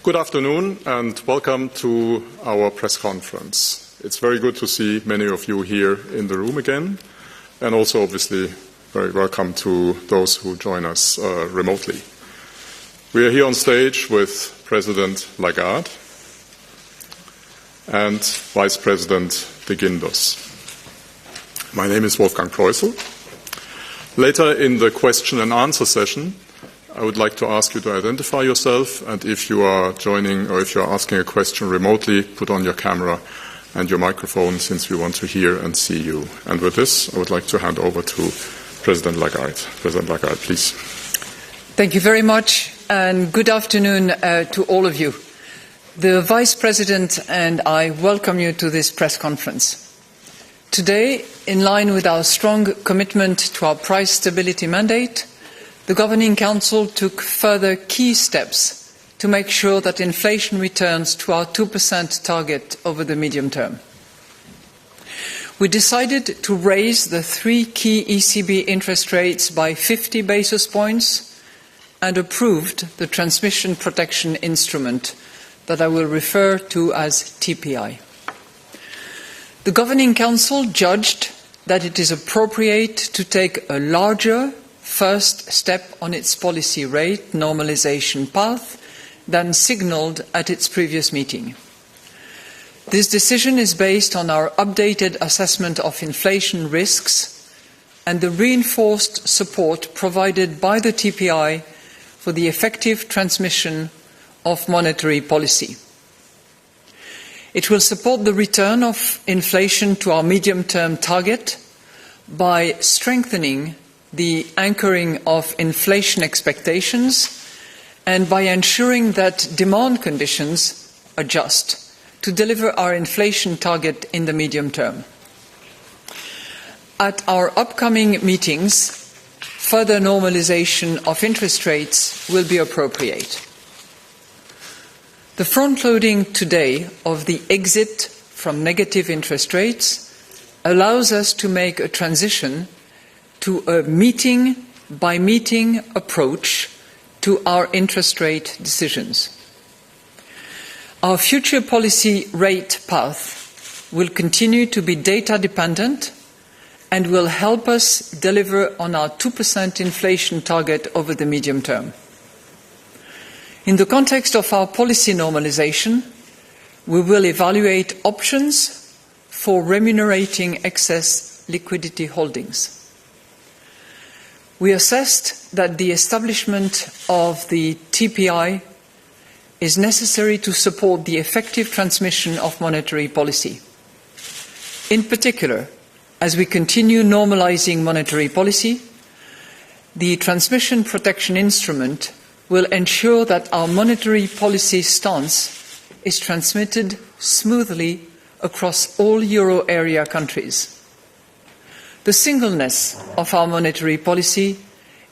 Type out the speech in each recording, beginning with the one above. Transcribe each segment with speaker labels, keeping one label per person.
Speaker 1: Good afternoon and welcome to our press conference. It's very good to see many of you here in the room again, and also obviously very welcome to those who join us remotely. We are here on stage with President Lagarde and Vice President de Guindos. My name is Wolfgang Preußel. Later in the question and answer session, I would like to ask you to identify yourself, and if you are joining or if you are asking a question remotely, put on your camera and your microphone, since we want to hear and see you. And with this, I would like to hand over to President Lagarde. President Lagarde, please.
Speaker 2: Thank you very much, and good afternoon to all of you. The Vice President and I welcome you to this press conference. Today, in line with our strong commitment to our price stability mandate, the Governing Council took further key steps to make sure that inflation returns to our 2% target over the medium term. We decided to raise the three key ECB interest rates by 50 basis points and approved the transmission protection instrument that I will refer to as TPI. The Governing Council judged that it is appropriate to take a larger first step on its policy rate normalisation path than signalled at its previous meeting. This decision is based on our updated assessment of inflation risks and the reinforced support provided by the TPI for the effective transmission of monetary policy. It will support the return of inflation to our medium-term target by strengthening the anchoring of inflation expectations and by ensuring that demand conditions adjust to deliver our inflation target in the medium term. At our upcoming meetings, further normalisation of interest rates will be appropriate. The front-loading today of the exit from negative interest rates allows us to make a transition to a meeting-by-meeting approach to our interest rate decisions. Our future policy rate path will continue to be data-dependent and will help us deliver on our 2% inflation target over the medium term. In the context of our policy normalisation, we will evaluate options for remunerating excess liquidity holdings. We assessed that the establishment of the TPI is necessary to support the effective transmission of monetary policy. In particular, as we continue normalising monetary policy, the transmission protection instrument will ensure that our monetary policy stance is transmitted smoothly across all euro area countries. The singleness of our monetary policy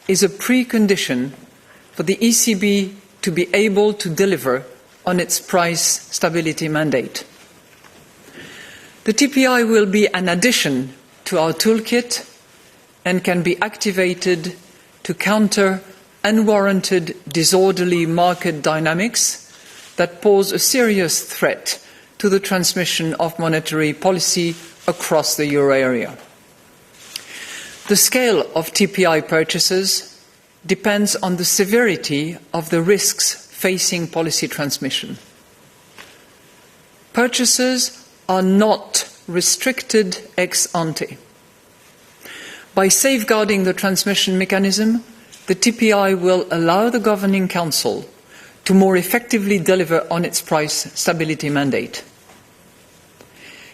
Speaker 2: is a precondition for the ECB to be able to deliver on its price stability mandate. The TPI will be an addition to our toolkit and can be activated to counter unwarranted disorderly market dynamics that pose a serious threat to the transmission of monetary policy across the euro area. The scale of TPI purchases depends on the severity of the risks facing policy transmission. Purchases are not restricted ex ante. By safeguarding the transmission mechanism, the TPI will allow the Governing Council to more effectively deliver on its price stability mandate.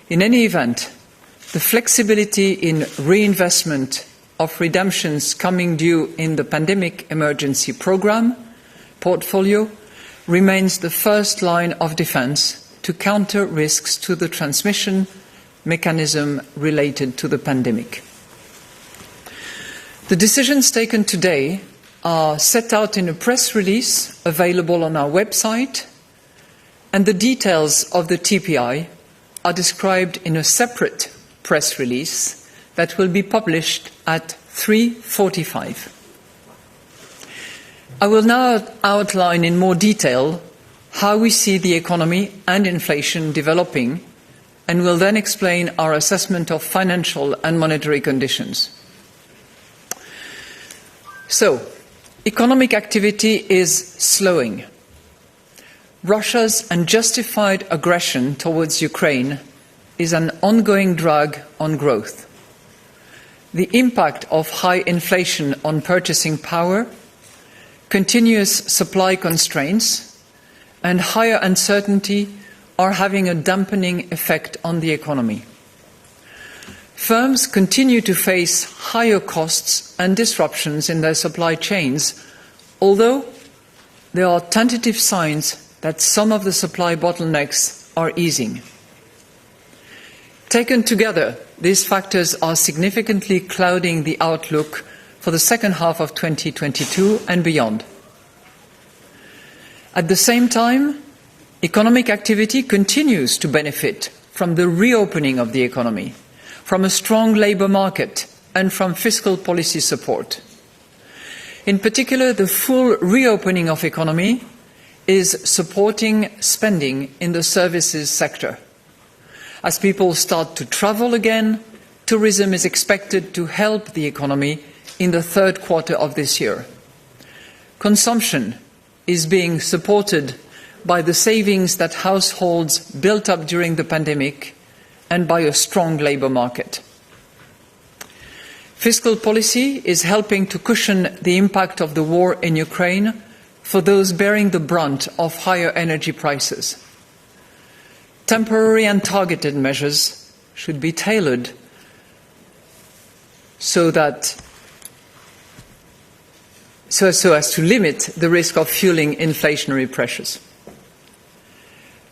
Speaker 2: In any event, the flexibility in reinvestment of redemptions coming due in the pandemic emergency programme portfolio remains the first line of defence to counter risks to the transmission mechanism related to the pandemic. The decisions taken today are set out in a press release available on our website, and the details of the TPI are described in a separate press release that will be published at 3:45. I will now outline in more detail how we see the economy and inflation developing, and will then explain our assessment of financial and monetary conditions. So, economic activity is slowing. Russia's unjustified aggression towards Ukraine is an ongoing drag on growth. The impact of high inflation on purchasing power, continuous supply constraints, and higher uncertainty are having a dampening effect on the economy. Firms continue to face higher costs and disruptions in their supply chains, although there are tentative signs that some of the supply bottlenecks are easing. Taken together, these factors are significantly clouding the outlook for the second half of 2022 and beyond. At the same time, economic activity continues to benefit from the reopening of the economy, from a strong labour market, and from fiscal policy support. In particular, the full reopening of economy is supporting spending in the services sector. As people start to travel again, tourism is expected to help the economy in the third quarter of this year. Consumption is being supported by the savings that households built up during the pandemic and by a strong labour market. Fiscal policy is helping to cushion the impact of the war in Ukraine for those bearing the brunt of higher energy prices. Temporary and targeted measures should be tailored so as to limit the risk of fueling inflationary pressures.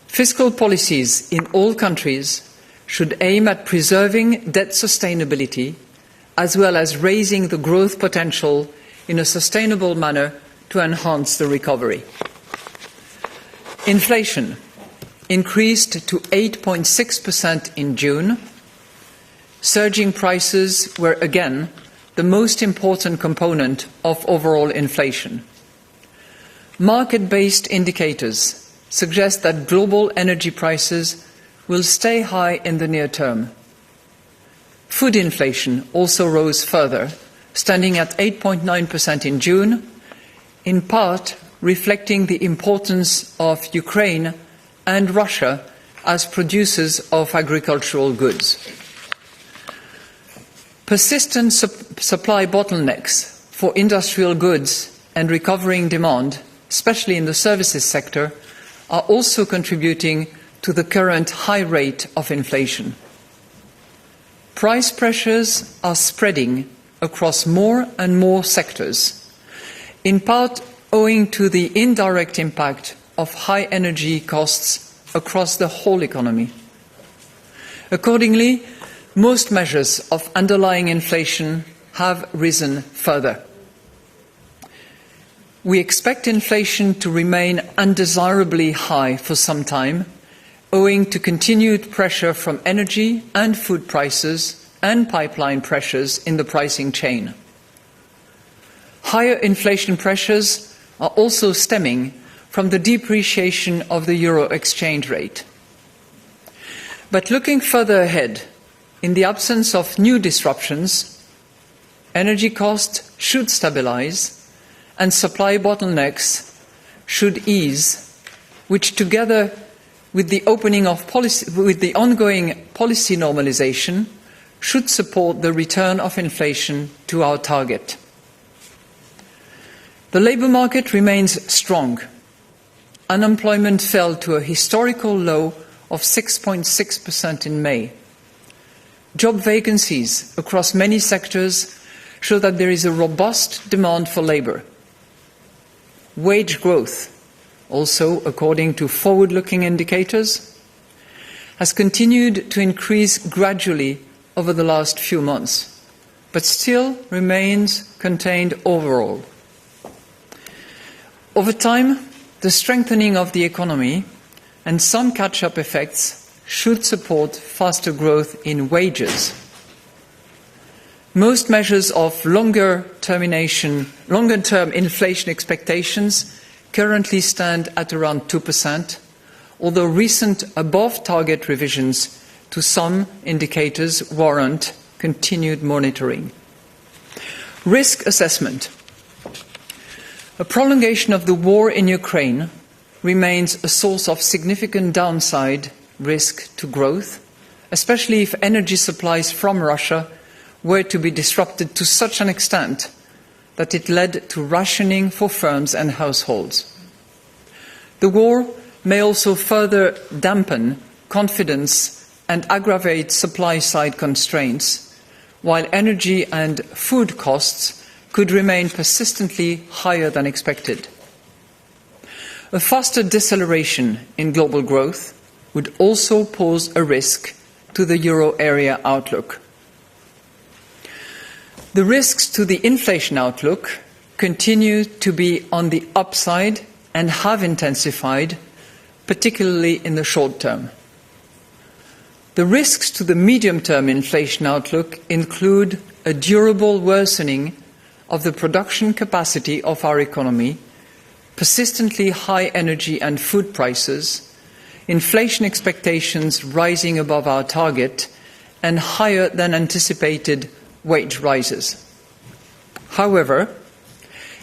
Speaker 2: Fiscal policies in all countries should aim at preserving debt sustainability as well as raising the growth potential in a sustainable manner to enhance the recovery. Inflation increased to 8.6% in June. Surging prices were again the most important component of overall inflation. Market-based indicators suggest that global energy prices will stay high in the near term. Food inflation also rose further, standing at 8.9% in June, in part reflecting the importance of Ukraine and Russia as producers of agricultural goods. Persistent supply bottlenecks for industrial goods and recovering demand, especially in the services sector, are also contributing to the current high rate of inflation. Price pressures are spreading across more and more sectors, in part owing to the indirect impact of high energy costs across the whole economy. Accordingly, most measures of underlying inflation have risen further. We expect inflation to remain undesirably high for some time, owing to continued pressure from energy and food prices and pipeline pressures in the pricing chain. Higher inflation pressures are also stemming from the depreciation of the euro exchange rate. But looking further ahead, in the absence of new disruptions, energy costs should stabilize and supply bottlenecks should ease, which together with the ongoing policy normalization should support the return of inflation to our target. The labour market remains strong. Unemployment fell to a historical low of 6.6% in May. Job vacancies across many sectors show that there is a robust demand for labour. Wage growth, also according to forward-looking indicators, has continued to increase gradually over the last few months, but still remains contained overall. Over time, the strengthening of the economy and some catch-up effects should support faster growth in wages. Most measures of longer-term inflation expectations currently stand at around 2%, although recent above-target revisions to some indicators warrant continued monitoring. Risk assessment. A prolongation of the war in Ukraine remains a source of significant downside risk to growth, especially if energy supplies from Russia were to be disrupted to such an extent that it led to rationing for firms and households. The war may also further dampen confidence and aggravate supply-side constraints, while energy and food costs could remain persistently higher than expected. A faster deceleration in global growth would also pose a risk to the euro area outlook. The risks to the inflation outlook continue to be on the upside and have intensified, particularly in the short term. The risks to the medium-term inflation outlook include a durable worsening of the production capacity of our economy, persistently high energy and food prices, inflation expectations rising above our target, and higher than anticipated wage rises. However,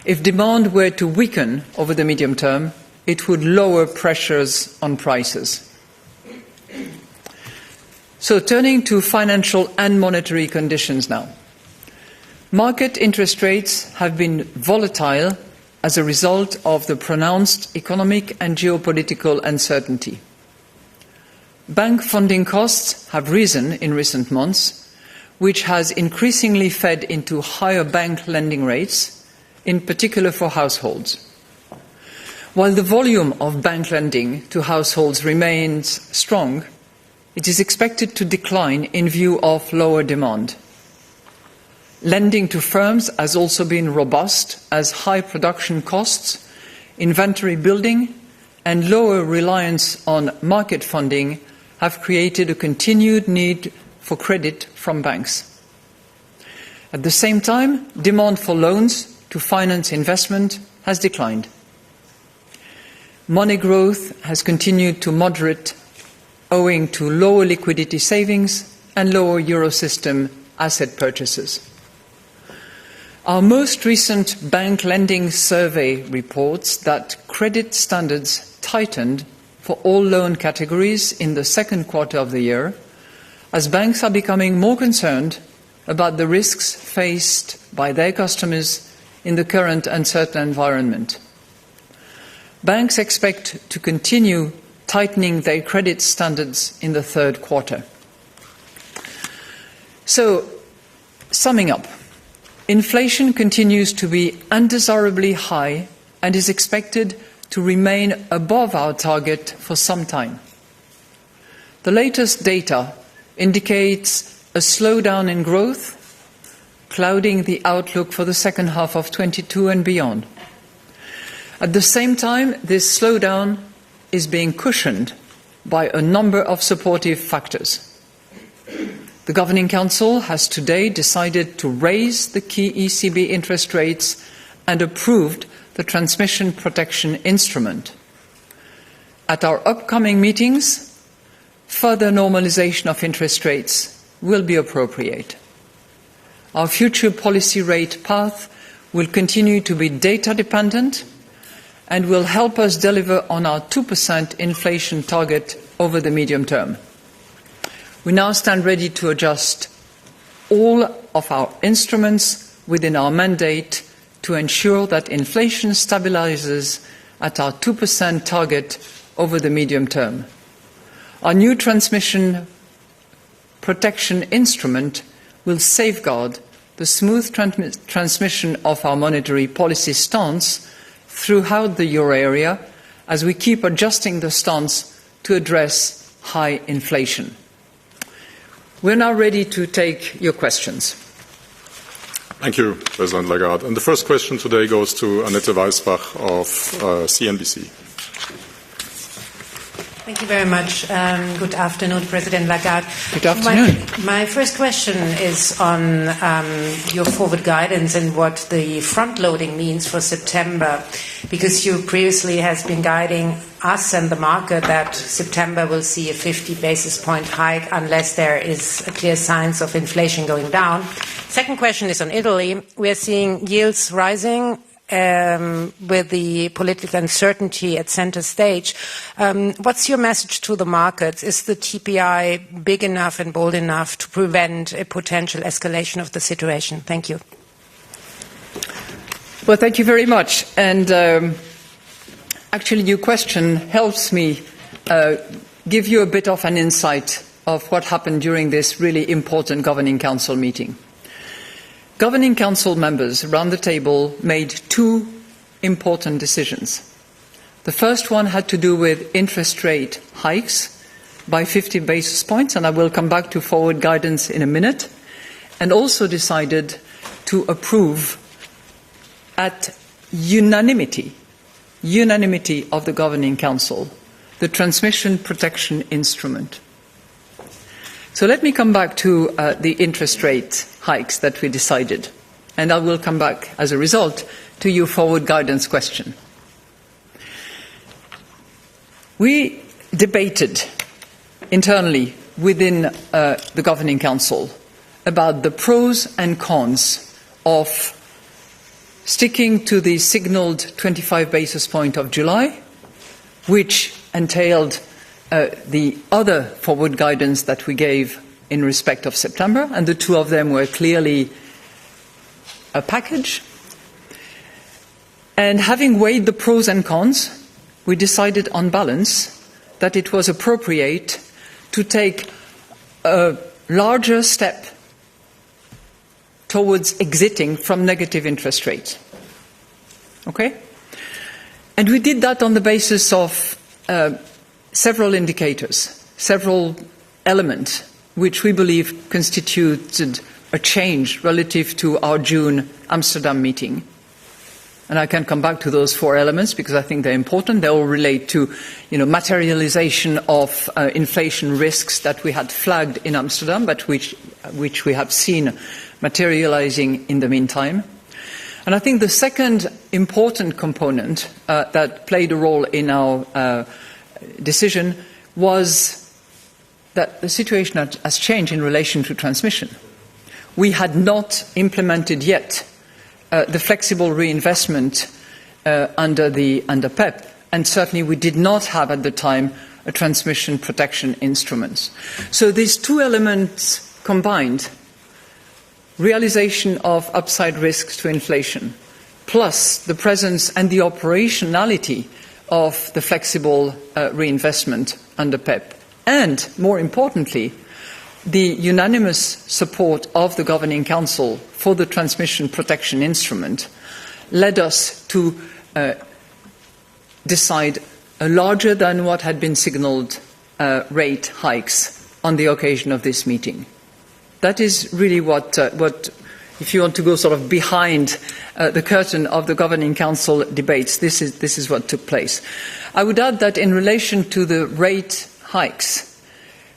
Speaker 2: if demand were to weaken over the medium term, it would lower pressures on prices. So turning to financial and monetary conditions now. Market interest rates have been volatile as a result of the pronounced economic and geopolitical uncertainty. Bank funding costs have risen in recent months, which has increasingly fed into higher bank lending rates, in particular for households. While the volume of bank lending to households remains strong, it is expected to decline in view of lower demand. Lending to firms has also been robust as high production costs, inventory building, and lower reliance on market funding have created a continued need for credit from banks. At the same time, demand for loans to finance investment has declined. Money growth has continued to moderate owing to lower liquidity savings and lower Eurosystem asset purchases. Our most recent bank lending survey reports that credit standards tightened for all loan categories in the second quarter of the year, as banks are becoming more concerned about the risks faced by their customers in the current uncertain environment. Banks expect to continue tightening their credit standards in the third quarter. So, summing up, inflation continues to be undesirably high and is expected to remain above our target for some time. The latest data indicates a slowdown in growth, clouding the outlook for the second half of 2022 and beyond. At the same time, this slowdown is being cushioned by a number of supportive factors. The Governing Council has today decided to raise the key ECB interest rates and approved the transmission protection instrument. At our upcoming meetings, further normalization of interest rates will be appropriate. Our future policy rate path will continue to be data dependent and will help us deliver on our 2% inflation target over the medium term. We now stand ready to adjust all of our instruments within our mandate to ensure that inflation stabilizes at our 2% target over the medium term. Our new transmission protection instrument will safeguard the smooth transmission of our monetary policy stance throughout the euro area as we keep adjusting the stance to address high inflation. We're now ready to take your questions.
Speaker 1: Thank you, President Lagarde. And the first question today goes to Annette Weisbach of CNBC.
Speaker 3: Thank you very much. Good afternoon, President Lagarde.
Speaker 2: Good afternoon.
Speaker 3: My first question is on your forward guidance and what the front-loading means for September, because you previously has been guiding us and the market that September will see a 50 basis point hike unless there is a clear signs of inflation going down. Second question is on Italy. We are seeing yields rising with the political uncertainty at center stage. What's your message to the markets? Is the TPI big enough and bold enough to prevent a potential escalation of the situation? Thank you.
Speaker 2: Well, thank you very much. And actually, your question helps me give you a bit of an insight of what happened during this really important Governing Council meeting. Governing Council members around the table made two important decisions. The first one had to do with interest rate hikes by 50 basis points, and I will come back to forward guidance in a minute, and also decided to approve at unanimity of the Governing Council, the transmission protection instrument. So let me come back to the interest rate hikes that we decided, and I will come back as a result to your forward guidance question. We debated internally within the Governing Council about the pros and cons of sticking to the signalled 25 basis point of July, which entailed the other forward guidance that we gave in respect of September, and the two of them were clearly a package. And having weighed the pros and cons, we decided on balance that it was appropriate to take a larger step towards exiting from negative interest rates. Okay? And we did that on the basis of several indicators, several elements, which we believe constituted a change relative to our June Amsterdam meeting. And I can come back to those four elements because I think they're important. They all relate to, materialization of inflation risks that we had flagged in Amsterdam, but which we have seen materializing in the meantime. And I think the second important component that played a role in our decision was that the situation has changed in relation to transmission. We had not implemented yet the flexible reinvestment under PEP, and certainly we did not have at the time a transmission protection instrument. So these two elements combined, realization of upside risks to inflation, plus the presence and the operationality of the flexible reinvestment under PEP, and more importantly, the unanimous support of the Governing Council for the transmission protection instrument led us to decide a larger than what had been signalled rate hikes on the occasion of this meeting. That is really what if you want to go sort of behind the curtain of the Governing Council debates, this is what took place. I would add that in relation to the rate hikes,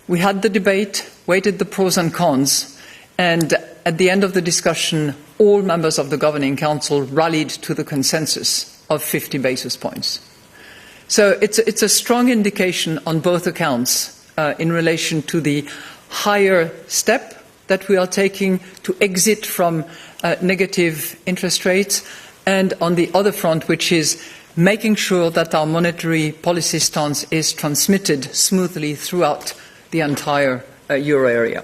Speaker 2: we had the debate, weighted the pros and cons, and at the end of the discussion, all members of the Governing Council rallied to the consensus of 50 basis points. So it's a strong indication on both accounts in relation to the higher step that we are taking to exit from negative interest rates, and on the other front, which is making sure that our monetary policy stance is transmitted smoothly throughout the entire euro area.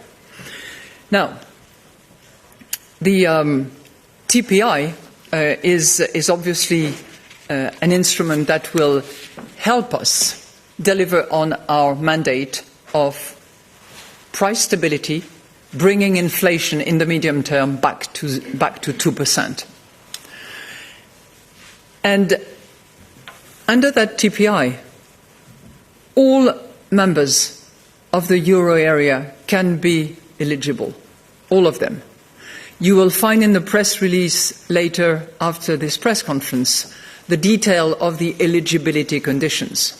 Speaker 2: Now, the TPI is obviously an instrument that will help us deliver on our mandate of price stability, bringing inflation in the medium term back to 2%. And under that TPI, all members of the euro area can be eligible, all of them. You will find in the press release later after this press conference the detail of the eligibility conditions.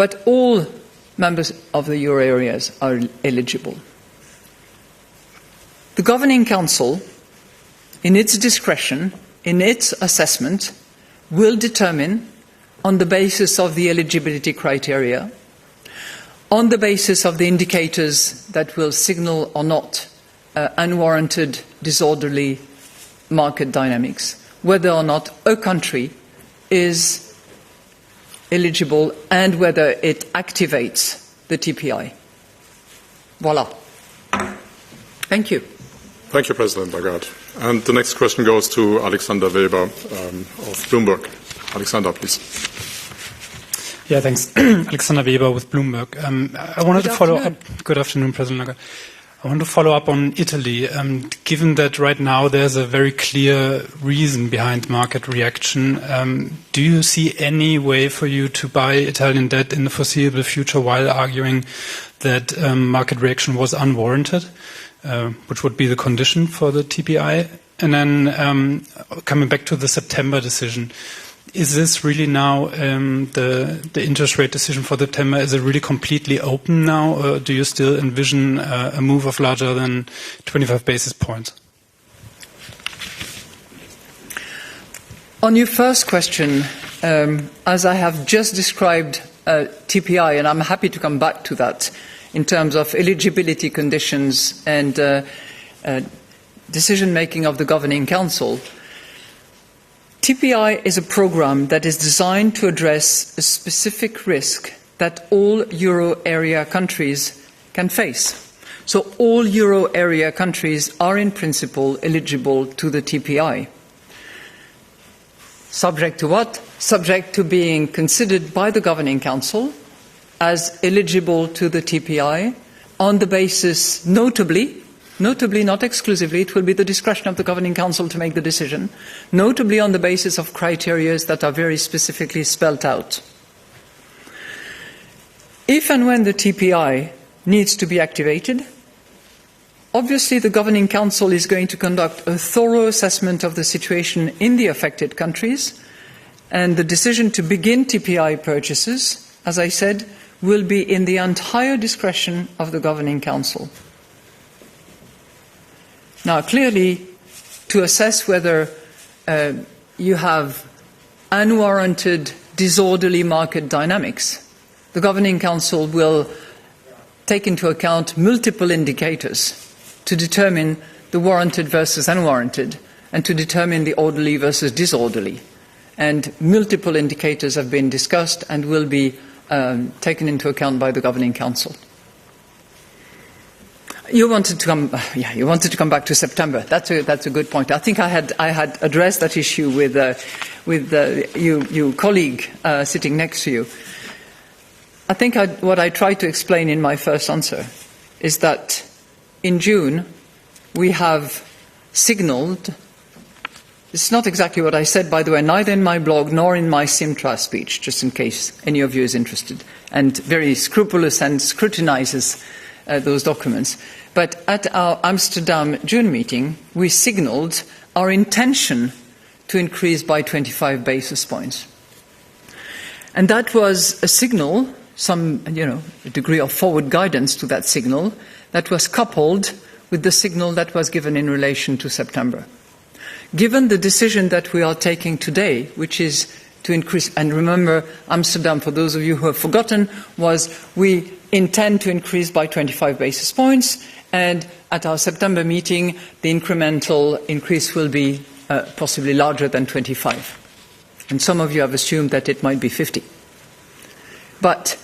Speaker 2: but all members of the euro areas are eligible. The Governing Council, in its discretion, in its assessment, will determine, on the basis of the eligibility criteria, on the basis of the indicators that will signal or not unwarranted, disorderly market dynamics, whether or not a country is eligible and whether it activates the TPI. Voila. Thank you.
Speaker 1: Thank you, President Lagarde. And the next question goes to Alexander Weber of Bloomberg. Alexander, please.
Speaker 4: Yeah, thanks. Alexander Weber with Bloomberg. I wanted to follow up. Good afternoon, President Lagarde. I want to follow up on Italy. Given that right now there's a very clear reason behind market reaction, do you see any way for you to buy Italian debt in the foreseeable future while arguing that market reaction was unwarranted, which would be the condition for the TPI? And then coming back to the September decision, is this really now the interest rate decision for September? Is it really completely open now, or do you still envision a move of larger than 25 basis points?
Speaker 2: On your first question, as I have just described TPI, and I'm happy to come back to that in terms of eligibility conditions and decision-making of the Governing Council, TPI is a program that is designed to address a specific risk that all euro area countries can face. So all euro area countries are in principle eligible to the TPI. Subject to what? Subject to being considered by the Governing Council as eligible to the TPI on the basis, notably, not exclusively, it will be the discretion of the Governing Council to make the decision, notably on the basis of criteria that are very specifically spelled out. If and when the TPI needs to be activated, obviously the Governing Council is going to conduct a thorough assessment of the situation in the affected countries, and the decision to begin TPI purchases, as I said, will be in the entire discretion of the Governing Council. Now, clearly, to assess whether you have unwarranted, disorderly market dynamics, the Governing Council will take into account multiple indicators to determine the warranted versus unwarranted and to determine the orderly versus disorderly. And multiple indicators have been discussed and will be taken into account by the Governing Council. You wanted to come back to September. That's a good point. I think I had addressed that issue with your colleague sitting next to you. I think what I tried to explain in my first answer is that in June we have signalled. It's not exactly what I said, by the way, neither in my blog nor in my Simtra speech, just in case any of you is interested, and very scrupulous and scrutinises those documents. But at our Amsterdam June meeting, we signalled our intention to increase by 25 basis points. And that was a signal, a degree of forward guidance to that signal, that was coupled with the signal that was given in relation to September. Given the decision that we are taking today, which is to increase, and remember, Amsterdam, for those of you who have forgotten, was we intend to increase by 25 basis points, and at our September meeting, the incremental increase will be possibly larger than 25. And some of you have assumed that it might be 50. But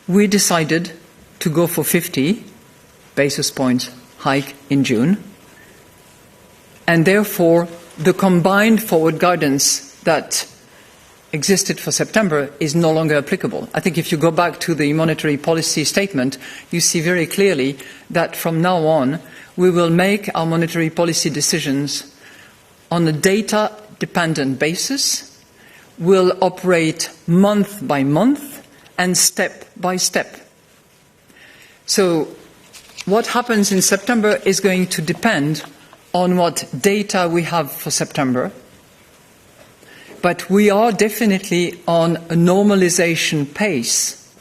Speaker 2: we decided to go for 50 basis points hike in June, and therefore the combined forward guidance that existed for September is no longer applicable. I think if you go back to the monetary policy statement, you see very clearly that from now on we will make our monetary policy decisions on a data-dependent basis, we'll operate month by month and step by step. So what happens in September is going to depend on what data we have for September, But we are definitely on a normalization path,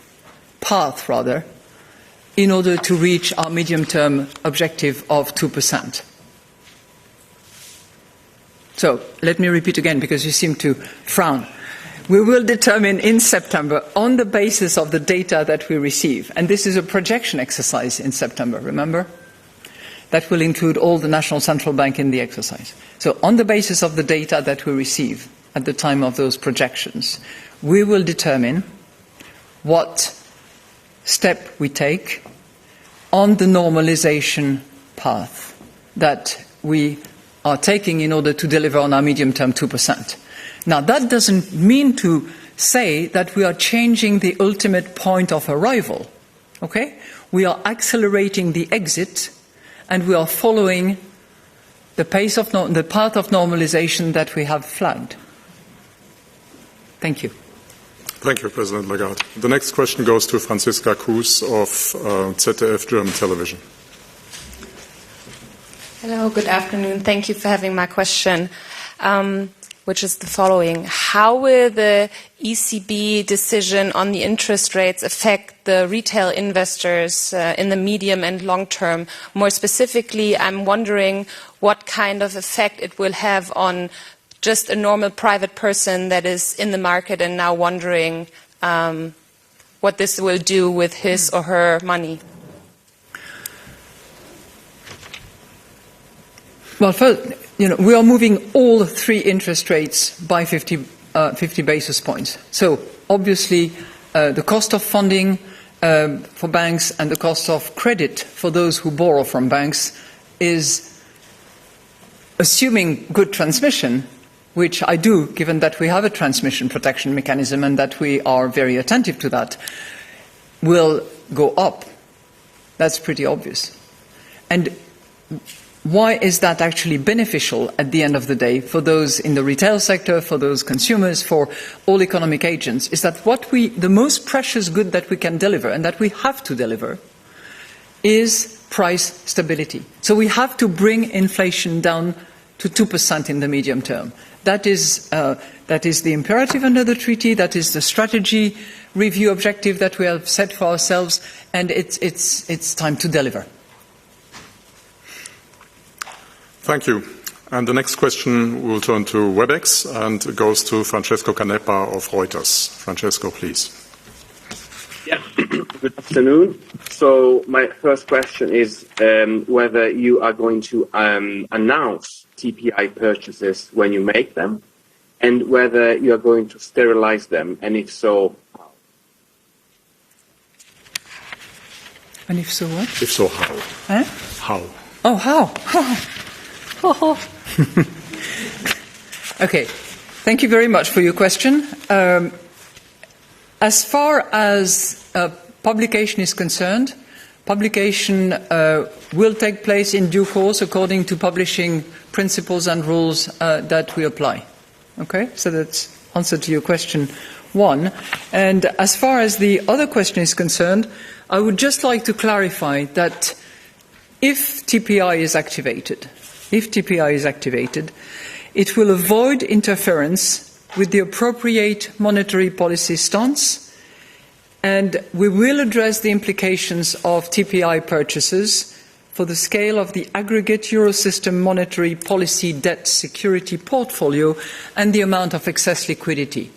Speaker 2: in order to reach our medium-term objective of 2%. So let me repeat again, because you seem to frown. We will determine in September, on the basis of the data that we receive, and this is a projection exercise in September, remember? That will include all the national central bank in the exercise. So on the basis of the data that we receive at the time of those projections, we will determine what step we take on the normalization path that we are taking in order to deliver on our medium-term 2%. Now, that doesn't mean to say that we are changing the ultimate point of arrival, okay? We are accelerating the exit, and we are following the the path of normalization that we have flagged. Thank you.
Speaker 1: Thank you, President Lagarde. The next question goes to Franziska Kuhs of ZDF German Television.
Speaker 5: Hello, good afternoon. Thank you for having my question, which is the following. How will the ECB decision on the interest rates affect the retail investors in the medium and long term? More specifically, I'm wondering what kind of effect it will have on just a normal private person that is in the market and now wondering what this will do with his or her money.
Speaker 2: Well, first, we are moving all three interest rates by 50 basis points. So, obviously, the cost of funding for banks and the cost of credit for those who borrow from banks is, assuming good transmission, which I do, given that we have a transmission protection mechanism and that we are very attentive to that, will go up. That's pretty obvious. And why is that actually beneficial at the end of the day for those in the retail sector, for those consumers, for all economic agents? Is that the most precious good that we can deliver and that we have to deliver is price stability. So we have to bring inflation down to 2% in the medium term. That is the imperative under the treaty. That is the strategy review objective that we have set for ourselves, and it's time to deliver.
Speaker 1: Thank you. And the next question will turn to WebEx and goes to Francesco Canepa of Reuters. Francesco, please.
Speaker 6: Yeah, good afternoon. So my first question is whether you are going to announce TPI purchases when you make them, and whether you are going to sterilize them, and if so, how?
Speaker 2: And if so, what?
Speaker 1: If so, how?
Speaker 2: Huh?
Speaker 1: How?
Speaker 2: Oh, how? Okay, thank you very much for your question. As far as publication is concerned, publication will take place in due course according to publishing principles and rules that we apply. Okay, so that's answer to your question one. And as far as the other question is concerned, I would just like to clarify that if TPI is activated, it will avoid interference with the appropriate monetary policy stance, and we will address the implications of TPI purchases for the scale of the aggregate Eurosystem monetary policy debt security portfolio and the amount of excess liquidity.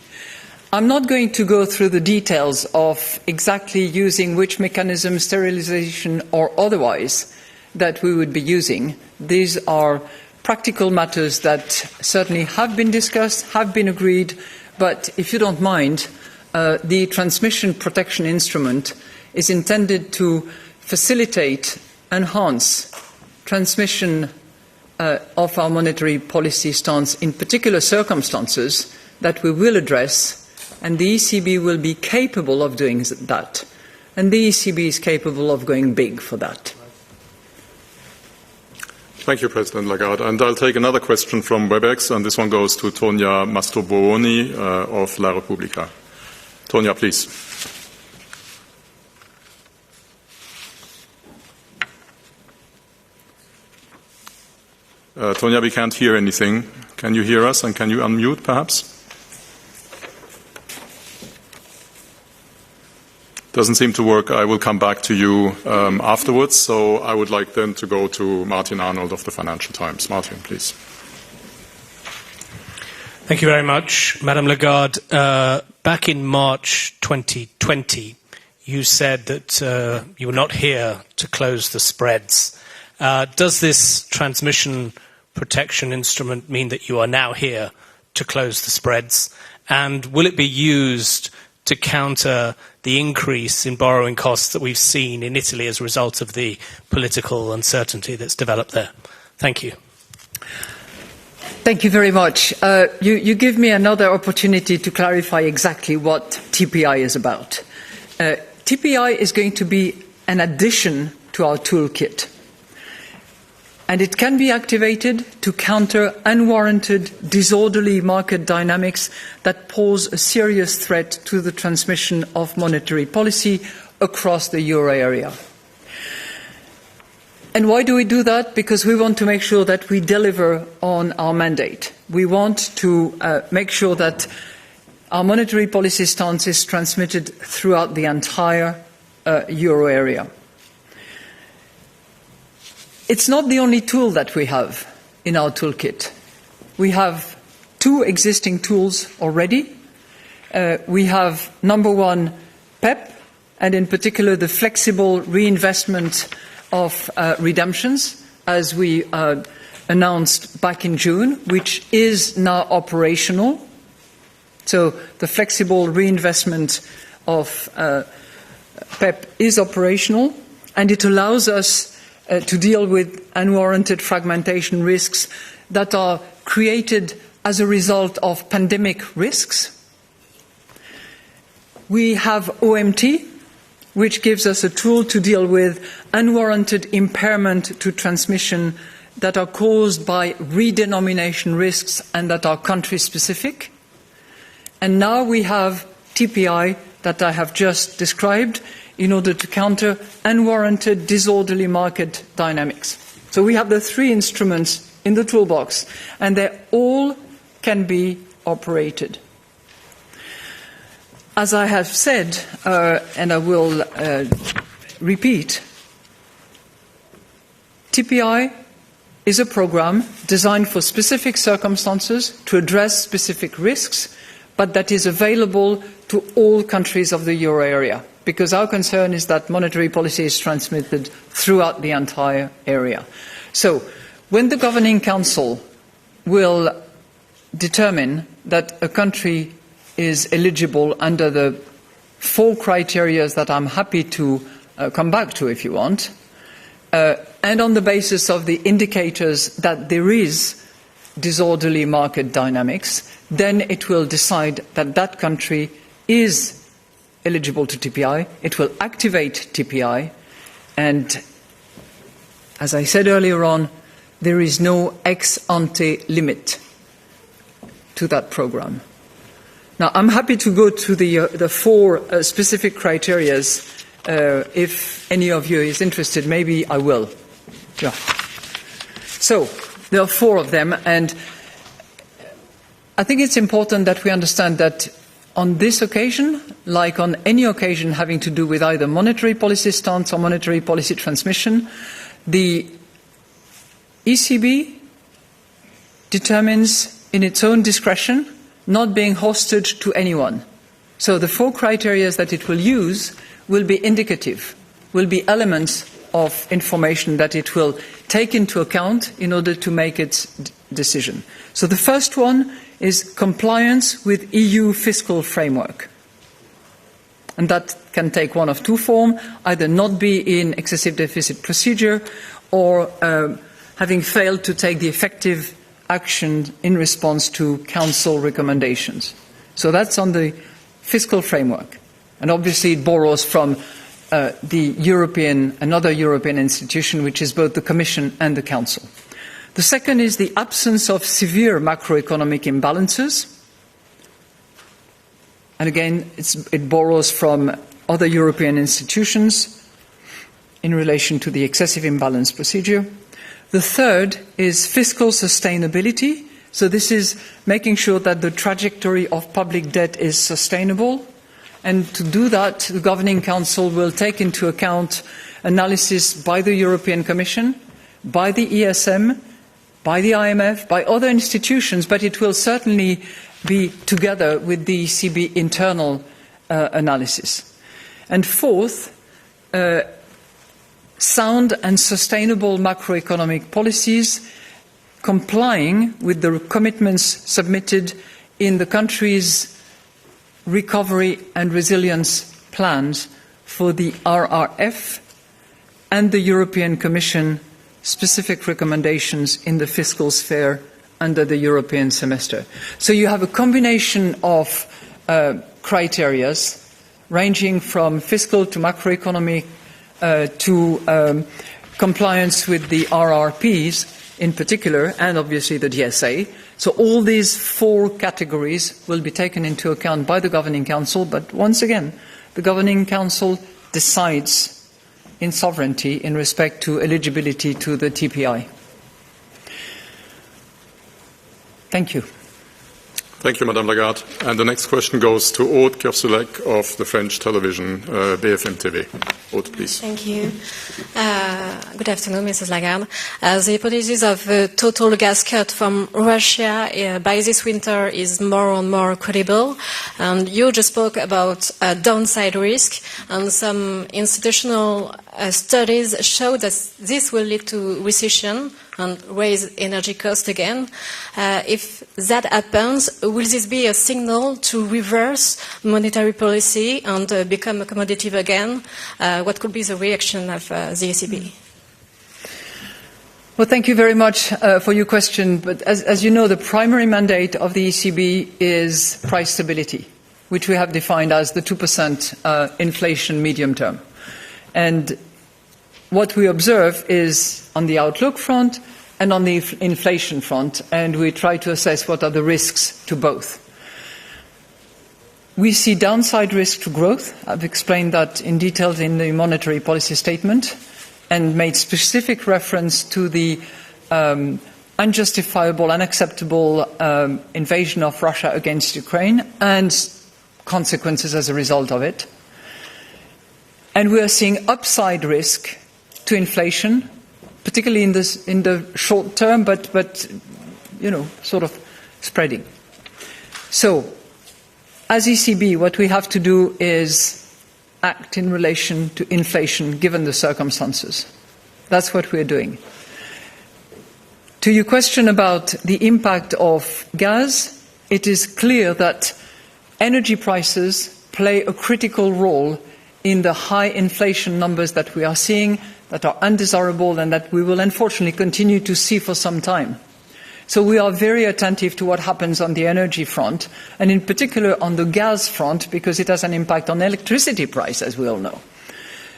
Speaker 2: I'm not going to go through the details of exactly using which mechanism, sterilization or otherwise, that we would be using. These are practical matters that certainly have been discussed, have been agreed, but if you don't mind, the transmission protection instrument is intended to facilitate, enhance transmission of our monetary policy stance in particular circumstances that we will address, and the ECB will be capable of doing that. And the ECB is capable of going big for that.
Speaker 1: Thank you, President Lagarde. And I'll take another question from WebEx, and this one goes to Tonia Mastrobuoni of La Repubblica. Tonia, please. Tonia, we can't hear anything. Can you hear us, and can you unmute, perhaps? doesn't seem to work, I will come back to you afterwards. So I would like then to go to Martin Arnold of the Financial Times. Martin, please.
Speaker 7: Thank you very much, Madame Lagarde. Back in March 2020, you said that you were not here to close the spreads. Does this transmission protection instrument mean that you are now here to close the spreads? And will it be used to counter the increase in borrowing costs that we've seen in Italy as a result of the political uncertainty that's developed there? Thank you.
Speaker 2: Thank you very much. You give me another opportunity to clarify exactly what TPI is about. TPI is going to be an addition to our toolkit. And it can be activated to counter unwarranted, disorderly market dynamics that pose a serious threat to the transmission of monetary policy across the euro area. And why do we do that? Because we want to make sure that we deliver on our mandate. We want to make sure that our monetary policy stance is transmitted throughout the entire euro area. It's not the only tool that we have in our toolkit. We have two existing tools already. We have, number one, PEP, and in particular the flexible reinvestment of redemptions, as we announced back in June, which is now operational. So the flexible reinvestment of PEP is operational, and it allows us to deal with unwarranted fragmentation risks that are created as a result of pandemic risks. We have OMT, which gives us a tool to deal with unwarranted impairment to transmission that are caused by redenomination risks and that are country-specific. And now we have TPI that I have just described in order to counter unwarranted, disorderly market dynamics. So we have the three instruments in the toolbox, and they all can be operated. As I have said, and I will repeat, TPI is a program designed for specific circumstances to address specific risks, but that is available to all countries of the euro area, because our concern is that monetary policy is transmitted throughout the entire area. So when the Governing Council will determine that a country is eligible under the 4 criteria that I'm happy to come back to if you want, and on the basis of the indicators that there is disorderly market dynamics, then it will decide that that country is eligible to TPI. It will activate TPI, and as I said earlier on, there is no ex-ante limit to that program. Now, I'm happy to go to the 4 specific criteria. If any of you is interested, maybe I will. Yeah. So there are 4 of them, and I think it's important that we understand that on this occasion, like on any occasion having to do with either monetary policy stance or monetary policy transmission, the ECB determines in its own discretion, not being hostage to anyone. So the 4 criteria that it will use will be indicative, will be elements of information that it will take into account in order to make its decision. So the first one is compliance with EU Fiscal Framework. And that can take one of 2 forms, either not be in excessive deficit procedure or having failed to take the effective action in response to Council recommendations. So that's on the fiscal framework. And obviously it borrows from another European institution, which is both the Commission and the Council. The second is the absence of severe macroeconomic imbalances. And again, it borrows from other European institutions in relation to the excessive imbalance procedure. The third is fiscal sustainability. So this is making sure that the trajectory of public debt is sustainable And to do that, the Governing Council will take into account analysis by the European Commission, by the ESM, by the IMF, by other institutions, but it will certainly be together with the ECB internal analysis. And fourth, sound and sustainable macroeconomic policies complying with the commitments submitted in the country's recovery and resilience plans for the RRF and the European Commission specific recommendations in the fiscal sphere under the European semester. So you have a combination of criteria ranging from fiscal to macroeconomic to compliance with the RRPs in particular, and obviously the DSA. So all these four categories will be taken into account by the Governing Council, but once again, the Governing Council decides in sovereignty in respect to eligibility to the TPI. Thank you.
Speaker 1: Thank you, Madame Lagarde. And the next question goes to Aude Kersulek of the French television, BFM TV. Aude, please.
Speaker 8: Thank you. Good afternoon, Mrs. Lagarde. The hypothesis of a total gas cut from Russia by this winter is more and more credible. And you just spoke about downside risk, and some institutional studies show that this will lead to recession and raise energy costs again. If that happens, will this be a signal to reverse monetary policy and become accommodative again? What could be the reaction of the ECB?
Speaker 2: Well, thank you very much for your question. But as you know, the primary mandate of the ECB is price stability, which we have defined as the 2% inflation medium term. And what we observe is on the outlook front and on the inflation front, and we try to assess what are the risks to both. We see downside risk to growth. I've explained that in detail in the monetary policy statement and made specific reference to the unjustifiable, unacceptable invasion of Russia against Ukraine and consequences as a result of it. And we are seeing upside risk to inflation, particularly in the short term, but you know, sort of spreading. So, as ECB, what we have to do is act in relation to inflation, given the circumstances. That's what we're doing. To your question about the impact of gas, it is clear that energy prices play a critical role in the high inflation numbers that we are seeing, that are undesirable and that we will unfortunately continue to see for some time. So we are very attentive to what happens on the energy front, and in particular on the gas front, because it has an impact on electricity price, as we all know.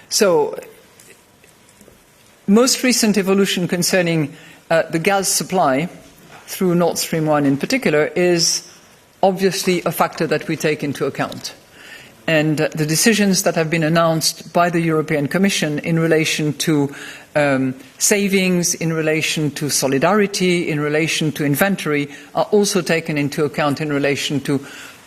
Speaker 2: So most recent evolution concerning the gas supply, through Nord Stream 1 in particular, is obviously a factor that we take into account. And the decisions that have been announced by the European Commission in relation to savings, in relation to solidarity, in relation to inventory, are also taken into account in relation to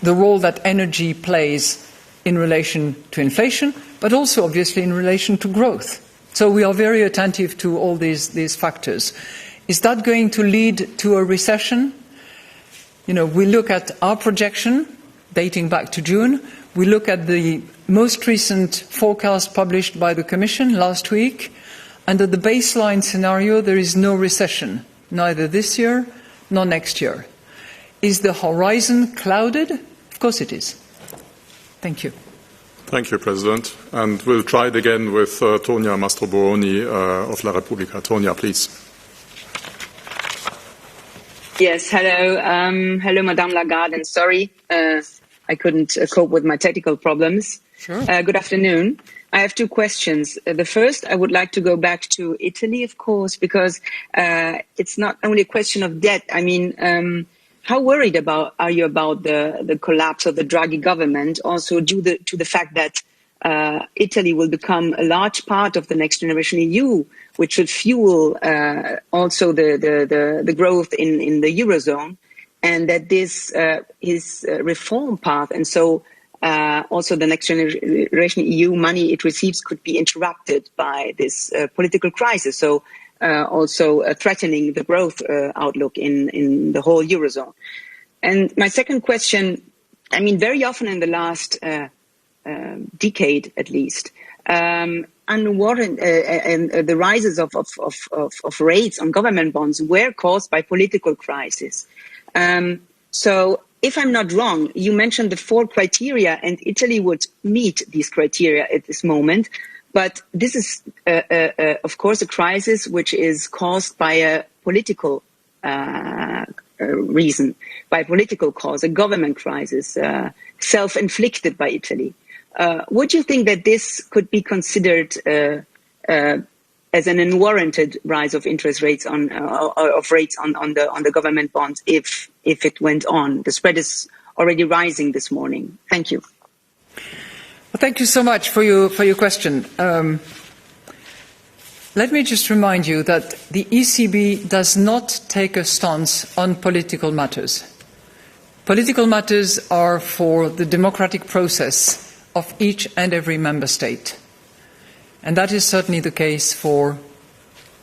Speaker 2: the role that energy plays in relation to inflation, but also obviously in relation to growth. So we are very attentive to all these factors. Is that going to lead to a recession? You know, we look at our projection dating back to June. We look at the most recent forecast published by the Commission last week. Under the baseline scenario, there is no recession, neither this year nor next year. Is the horizon clouded? Of course it is. Thank you.
Speaker 1: Thank you, President. And we'll try it again with Tonia Mastrobuoni of La Repubblica. Tonia, please.
Speaker 9: Yes, hello. Hello, Madame Lagarde, and sorry I couldn't cope with my technical problems.
Speaker 2: Sure.
Speaker 9: Good afternoon. I have two questions. The first, I would like to go back to Italy, of course, because it's not only a question of debt. I mean, how worried are you about the collapse of the Draghi government, also due to the fact that Italy will become a large part of the next generation EU, which should fuel also the growth in the Eurozone, and that this is a reform path. And so also the next generation EU money it receives could be interrupted by this political crisis. So also threatening the growth outlook in the whole Eurozone. And my second question, I mean, very often in the last decade, at least, the rises of rates on government bonds were caused by political crisis. So if I'm not wrong, you mentioned the 4 criteria, and Italy would meet these criteria at this moment. But this is, of course, a crisis which is caused by a political reason, by a political cause, a government crisis, self-inflicted by Italy. Would you think that this could be considered as an unwarranted rise of interest rates on the government bonds if it went on? The spread is already rising this morning. Thank you.
Speaker 2: Well, thank you so much for your question. Let me just remind you that the ECB does not take a stance on political matters. Political matters are for the democratic process of each and every member state. And that is certainly the case for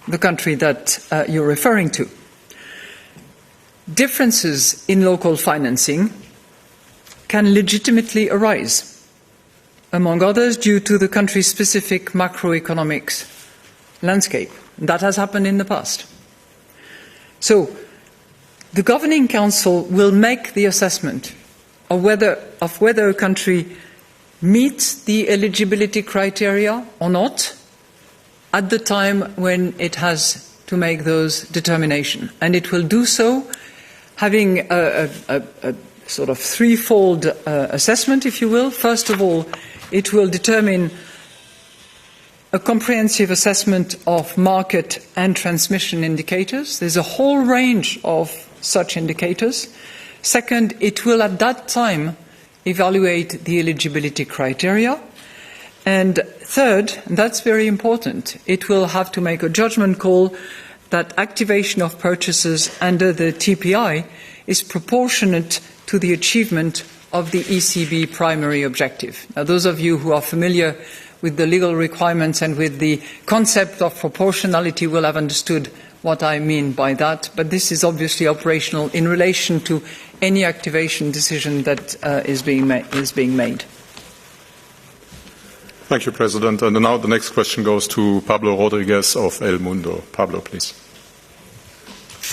Speaker 2: the country that you're referring to. Differences in local financing can legitimately arise, among others due to the country's specific macroeconomics landscape. That has happened in the past. So the Governing Council will make the assessment of whether a country meets the eligibility criteria or not at the time when it has to make those determinations. And it will do so having a sort of threefold assessment, if you will. First of all, it will determine a comprehensive assessment of market and transmission indicators. There's a whole range of such indicators. Second, it will at that time evaluate the eligibility criteria. And third, and that's very important, it will have to make a judgment call that activation of purchases under the TPI is proportionate to the achievement of the ECB primary objective. Now, those of you who are familiar with the legal requirements and with the concept of proportionality will have understood what I mean by that, but this is obviously operational in relation to any activation decision that is being made.
Speaker 1: Thank you, President. And now the next question goes to Pablo Rodriguez of El Mundo. Pablo, please.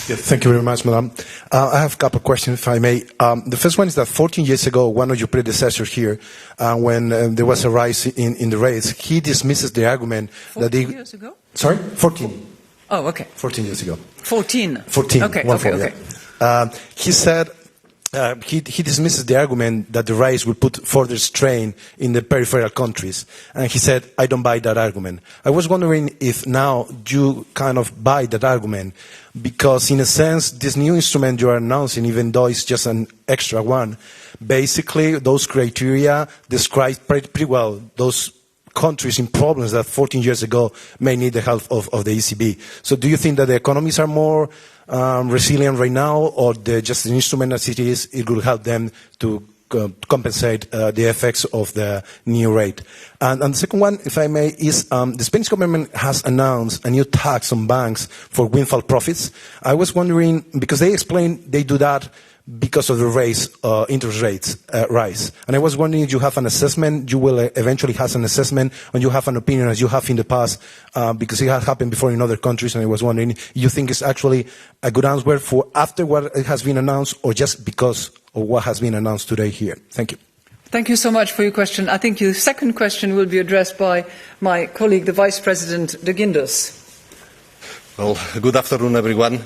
Speaker 10: Yeah, thank you very much, Madam. I have a couple of questions, if I may. The first one is that 14 years ago, one of your predecessors here, when there was a rise in the rates, he dismisses the argument that
Speaker 2: 14 years ago?
Speaker 10: Sorry? 14.
Speaker 2: Oh, okay.
Speaker 10: 14 years ago.
Speaker 2: 14.
Speaker 10: 14.
Speaker 2: Okay, okay.
Speaker 10: He said he dismisses the argument that the rise will put further strain in the peripheral countries. And he said, I don't buy that argument. I was wondering if now you kind of buy that argument, because in a sense, this new instrument you are announcing, even though it's just an extra one, basically those criteria describe pretty well those countries in problems that 14 years ago may need the help of the ECB. So do you think that the economies are more resilient right now, or just an instrument as it is, it will help them to compensate the effects of the new rate? And the second one, if I may, is the Spanish government has announced a new tax on banks for windfall profits. I was wondering, because they explain they do that because of the interest rates rise. And I was wondering if you have an assessment, you will eventually have an assessment, and you have an opinion as you have in the past, because it has happened before in other countries, and I was wondering if you think it's actually a good answer for after what has been announced, or just because of what has been announced today here. Thank you.
Speaker 2: Thank you so much for your question. I think your second question will be addressed by my colleague, the Vice President de Guindos.
Speaker 11: Well, good afternoon, everyone.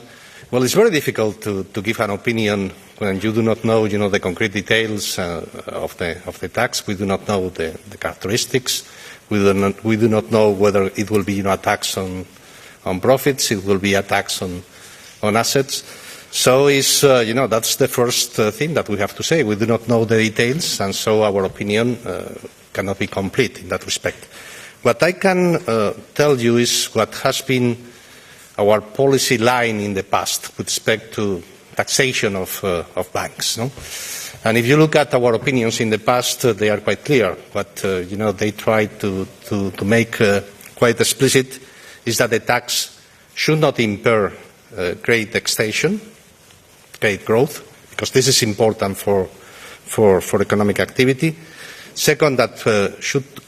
Speaker 11: Well, it's very difficult to give an opinion when you do not know, the concrete details of the tax. We do not know the characteristics. We do not know whether it will be a tax on profits. It will be a tax on assets. So it's that's the first thing that we have to say. We do not know the details, and so our opinion cannot be complete in that respect. What I can tell you is what has been our policy line in the past with respect to taxation of banks. No? And if you look at our opinions in the past, they are quite clear. What they try to make quite explicit is that the tax should not impair credit extension, credit growth, because this is important for economic activity. Second, that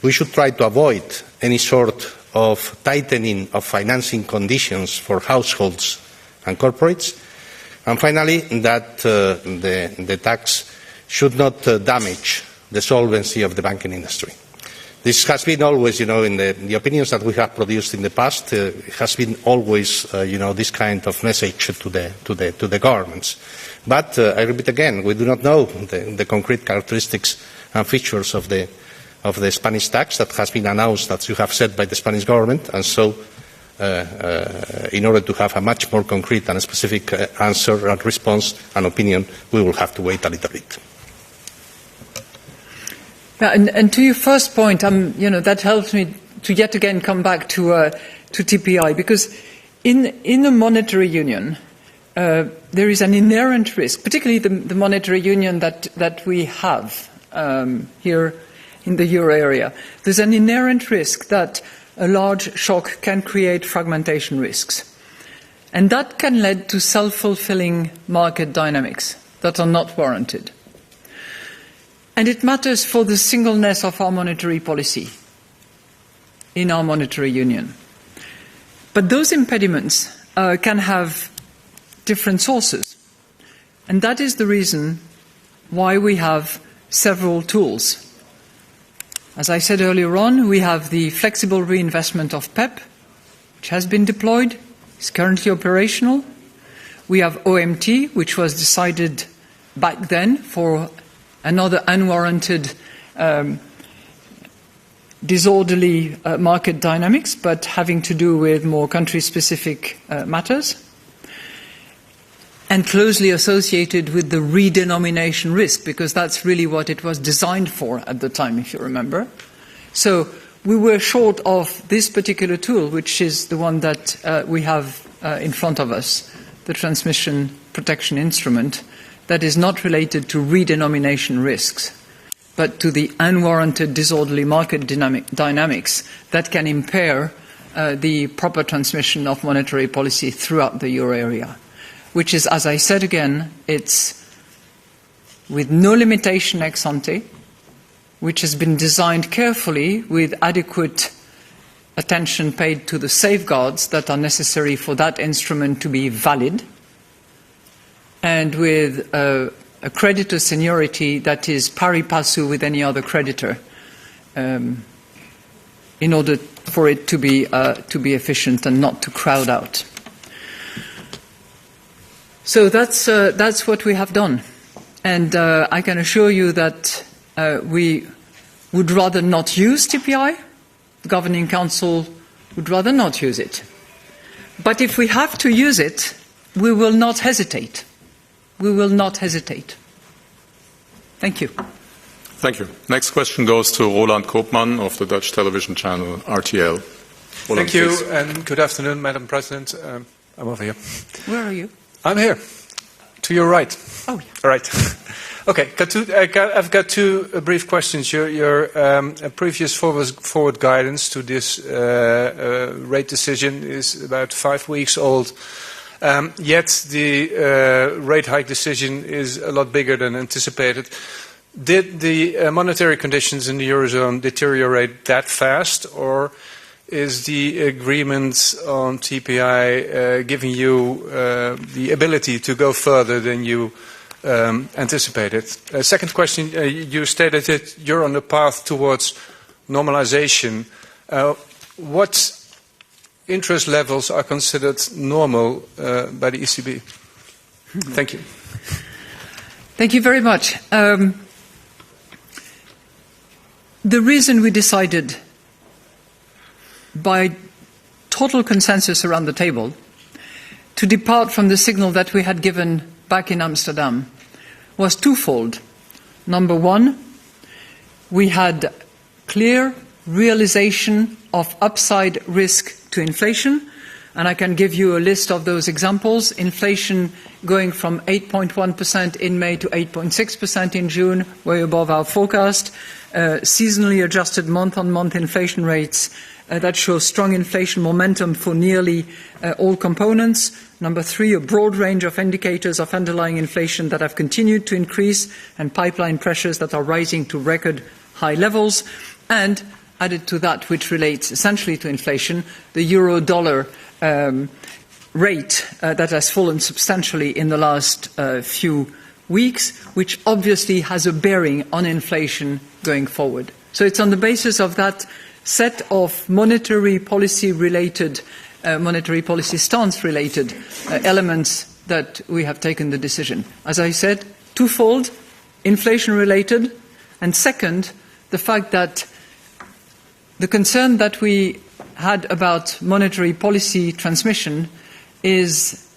Speaker 11: we should try to avoid any sort of tightening of financing conditions for households and corporates. And finally, that the tax should not damage the solvency of the banking industry. This has been always, in the opinions that we have produced in the past, it has been always, this kind of message to the governments. But I repeat again, we do not know the concrete characteristics and features of the Spanish tax that has been announced, as you have said, by the Spanish government, and so in order to have a much more concrete and specific answer and response and opinion, we will have to wait a little bit.
Speaker 2: And to your first point, that helps me to yet again come back to TPI, because in the monetary union, there is an inherent risk, particularly the monetary union that we have here in the euro area. There's an inherent risk that a large shock can create fragmentation risks. And that can lead to self-fulfilling market dynamics that are not warranted. And it matters for the singleness of our monetary policy in our monetary union. But those impediments can have different sources. And that is the reason why we have several tools. As I said earlier on, we have the flexible reinvestment of PEP, which has been deployed, is currently operational. We have OMT, which was decided back then for another unwarranted disorderly market dynamics, but having to do with more country-specific matters, and closely associated with the redenomination risk, because that's really what it was designed for at the time, if you remember. So we were short of this particular tool, which is the one that we have in front of us, the transmission protection instrument, that is not related to redenomination risks, but to the unwarranted disorderly market dynamics that can impair the proper transmission of monetary policy throughout the euro area, which is, as I said again, it's with no limitation ex ante, which has been designed carefully with adequate attention paid to the safeguards that are necessary for that instrument to be valid, and with a creditor seniority that is pari passu with any other creditor, in order for it to be efficient and not to crowd out. So that's what we have done, and I can assure you that we would rather not use TPI. The Governing Council would rather not use it. But if we have to use it, we will not hesitate. We will not hesitate. Thank you.
Speaker 1: Thank you. Next question goes to Roland Koopman of the Dutch television channel RTL. Roland,
Speaker 12: Thank you,
Speaker 1: please.
Speaker 12: and good afternoon, Madam President. I'm over here.
Speaker 2: Where are you?
Speaker 12: I'm here, to your right.
Speaker 2: Oh, yeah.
Speaker 12: All right. Okay, I've got two brief questions. Your previous forward guidance to this rate decision is about 5 weeks old. Yet the rate hike decision is a lot bigger than anticipated. Did the monetary conditions in the Eurozone deteriorate that fast, or is the agreement on TPI giving you the ability to go further than you anticipated? Second question, you stated that you're on the path towards normalization. What interest levels are considered normal by the ECB? Thank you.
Speaker 2: Thank you very much. The reason we decided by total consensus around the table to depart from the signal that we had given back in Amsterdam was twofold. Number one, we had clear realization of upside risk to inflation And I can give you a list of those examples. Inflation going from 8.1% in May to 8.6% in June, way above our forecast. Seasonally adjusted month-on-month inflation rates that show strong inflation momentum for nearly all components. Number 3, a broad range of indicators of underlying inflation that have continued to increase and pipeline pressures that are rising to record high levels. And added to that, which relates essentially to inflation, the euro-dollar rate that has fallen substantially in the last few weeks, which obviously has a bearing on inflation going forward. So it's on the basis of that set of monetary policy stance-related elements that we have taken the decision. As I said, twofold, inflation-related, and second, the fact that the concern that we had about monetary policy transmission is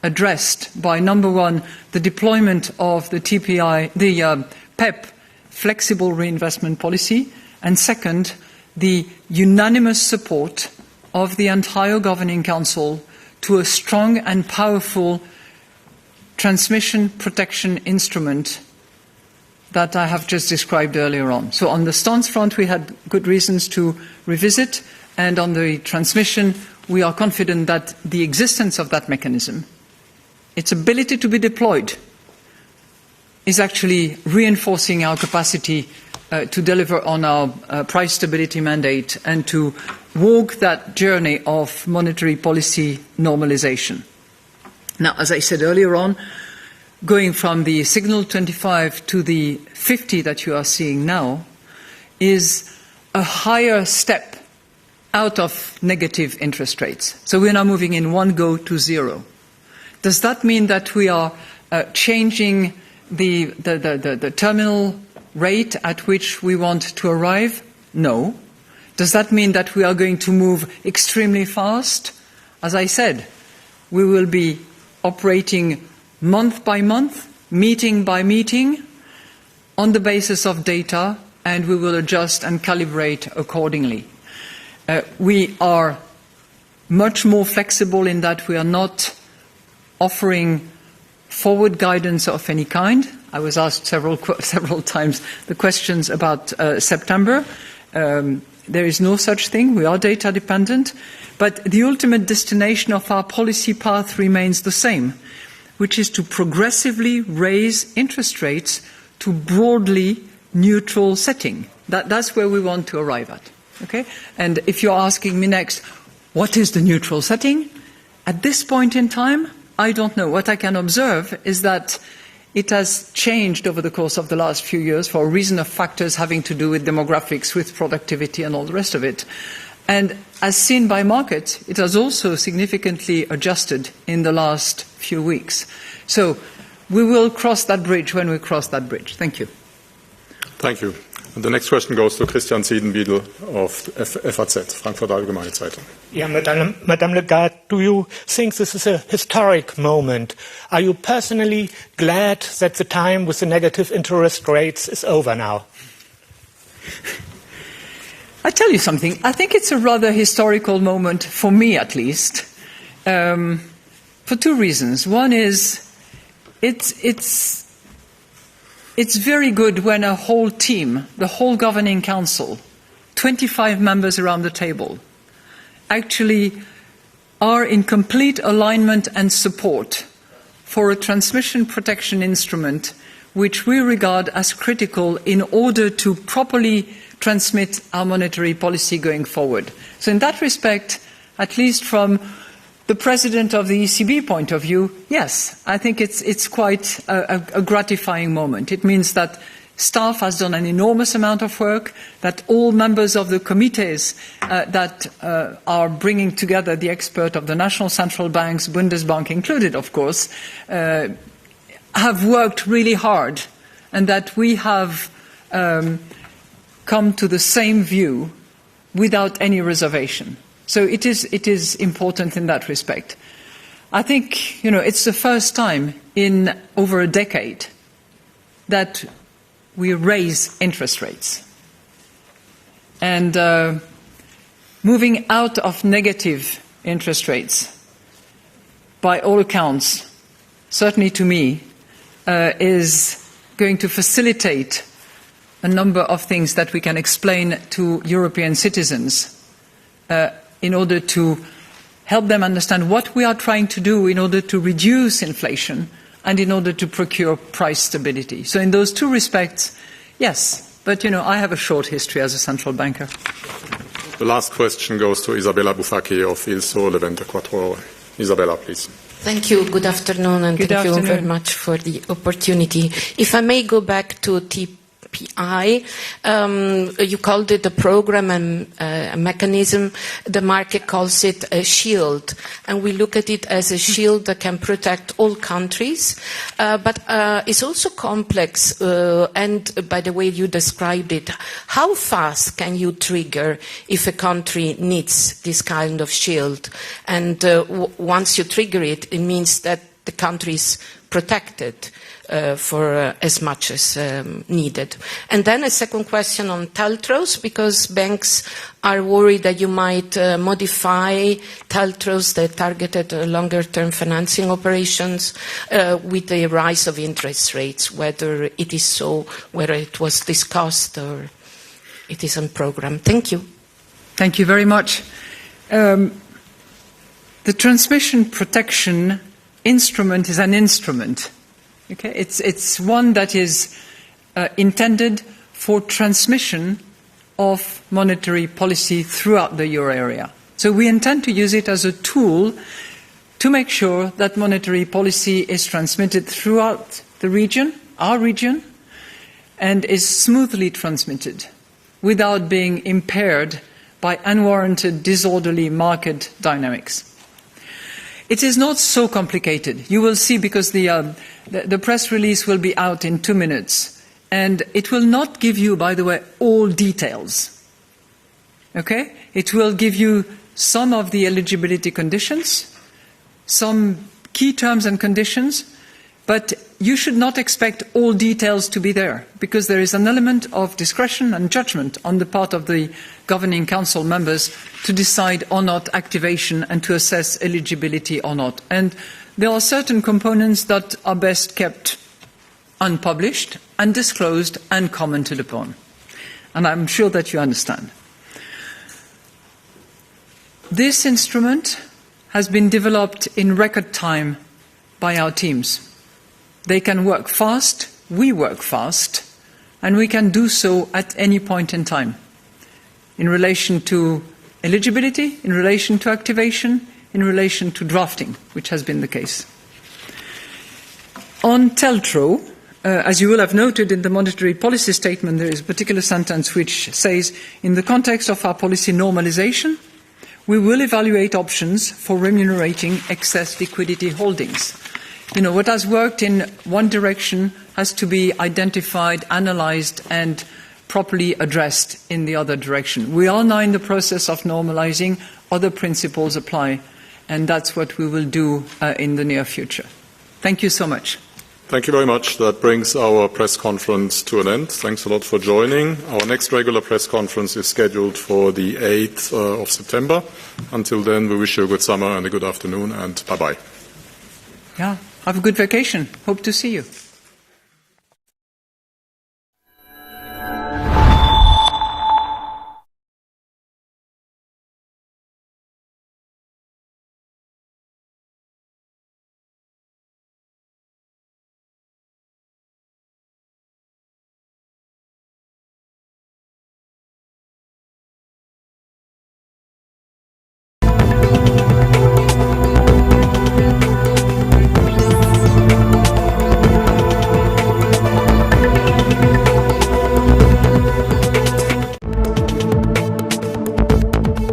Speaker 2: addressed by, number one, the deployment of the TPI, the PEP flexible reinvestment policy, and second, the unanimous support of the entire Governing Council to a strong and powerful transmission protection instrument that I have just described earlier on. So on the stance front, we had good reasons to revisit, and on the transmission, we are confident that the existence of that mechanism, its ability to be deployed, is actually reinforcing our capacity to deliver on our price stability mandate and to walk that journey of monetary policy normalization. Now, as I said earlier on, going from the signal 25 to the 50 that you are seeing now is a higher step out of negative interest rates. So we're now moving in one go to zero. Does that mean that we are changing the terminal rate at which we want to arrive? No. Does that mean that we are going to move extremely fast? As I said, we will be operating month by month, meeting by meeting, on the basis of data, and we will adjust and calibrate accordingly. We are much more flexible in that we are not offering forward guidance of any kind. I was asked several times the questions about September. There is no such thing. We are data dependent. But the ultimate destination of our policy path remains the same, which is to progressively raise interest rates to broadly neutral setting. That's where we want to arrive at. Okay? And if you're asking me next, what is the neutral setting? At this point in time, I don't know. What I can observe is that it has changed over the course of the last few years for a reason of factors having to do with demographics, with productivity and all the rest of it. And as seen by markets, it has also significantly adjusted in the last few weeks. So we will cross that bridge when we cross that bridge. Thank you.
Speaker 1: Thank you. And the next question goes to Christian Siedenbiedel of FAZ, Frankfurt Allgemeine Zeitung.
Speaker 13: Yeah, Madame Lagarde, do you think this is a historic moment? Are you personally glad that the time with the negative interest rates is over now?
Speaker 2: I tell you something. I think it's a rather historical moment, for me at least, for two reasons. One is it's very good when a whole team, the whole Governing Council, 25 members around the table, actually are in complete alignment and support for a transmission protection instrument which we regard as critical in order to properly transmit our monetary policy going forward. So in that respect, at least from the President of the ECB point of view, yes, I think it's quite a gratifying moment. It means that staff has done an enormous amount of work, that all members of the committees that are bringing together the expert of the national central banks, Bundesbank included, of course, have worked really hard, and that we have come to the same view without any reservation. So it is important in that respect. I think, it's the first time in over a decade that we raise interest rates. And moving out of negative interest rates, by all accounts, certainly to me, is going to facilitate a number of things that we can explain to European citizens in order to help them understand what we are trying to do in order to reduce inflation and in order to procure price stability. So in those two respects, yes. But, I have a short history as a central banker.
Speaker 1: The last question goes to Isabella Bufacchi of Il Sole 24 Ore. Isabella, please.
Speaker 14: Thank you. Good afternoon, and thank you very much for the opportunity. If I may go back to TPI, you called it a program and a mechanism. The market calls it a shield, and we look at it as a shield that can protect all countries. But it's also complex, and by the way you described it, how fast can you trigger if a country needs this kind of shield? And once you trigger it, it means that the country is protected for as much as needed. And then a second question on TLTROs, because banks are worried that you might modify TLTROs that targeted longer-term financing operations with the rise of interest rates, whether it is so, whether it was discussed or it is on program. Thank you.
Speaker 2: Thank you very much. The transmission protection instrument is an instrument. Okay? It's one that is intended for transmission of monetary policy throughout the euro area. So we intend to use it as a tool to make sure that monetary policy is transmitted throughout the region, our region, and is smoothly transmitted without being impaired by unwarranted, disorderly market dynamics. It is not so complicated. You will see, because the press release will be out in 2 minutes, and it will not give you, by the way, all details. Okay? It will give you some of the eligibility conditions, some key terms and conditions, but you should not expect all details to be there, because there is an element of discretion and judgment on the part of the governing council members to decide or not activation and to assess eligibility or not. And there are certain components that are best kept unpublished, undisclosed, and commented upon. And I'm sure that you understand. This instrument has been developed in record time by our teams. They can work fast, we work fast, and we can do so at any point in time. In relation to eligibility, in relation to activation, in relation to drafting, which has been the case. On TLTRO, as you will have noted in the monetary policy statement, there is a particular sentence which says, in the context of our policy normalization, we will evaluate options for remunerating excess liquidity holdings. What has worked in one direction has to be identified, analysed, and properly addressed in the other direction. We are now in the process of normalising. Other principles apply, and that's what we will do in the near future. Thank you so much.
Speaker 1: Thank you very much. That brings our press conference to an end. Thanks a lot for joining. Our next regular press conference is scheduled for the 8th of September. Until then, we wish you a good summer and a good afternoon, and bye-bye.
Speaker 2: Yeah. Have a good vacation. Hope to see you.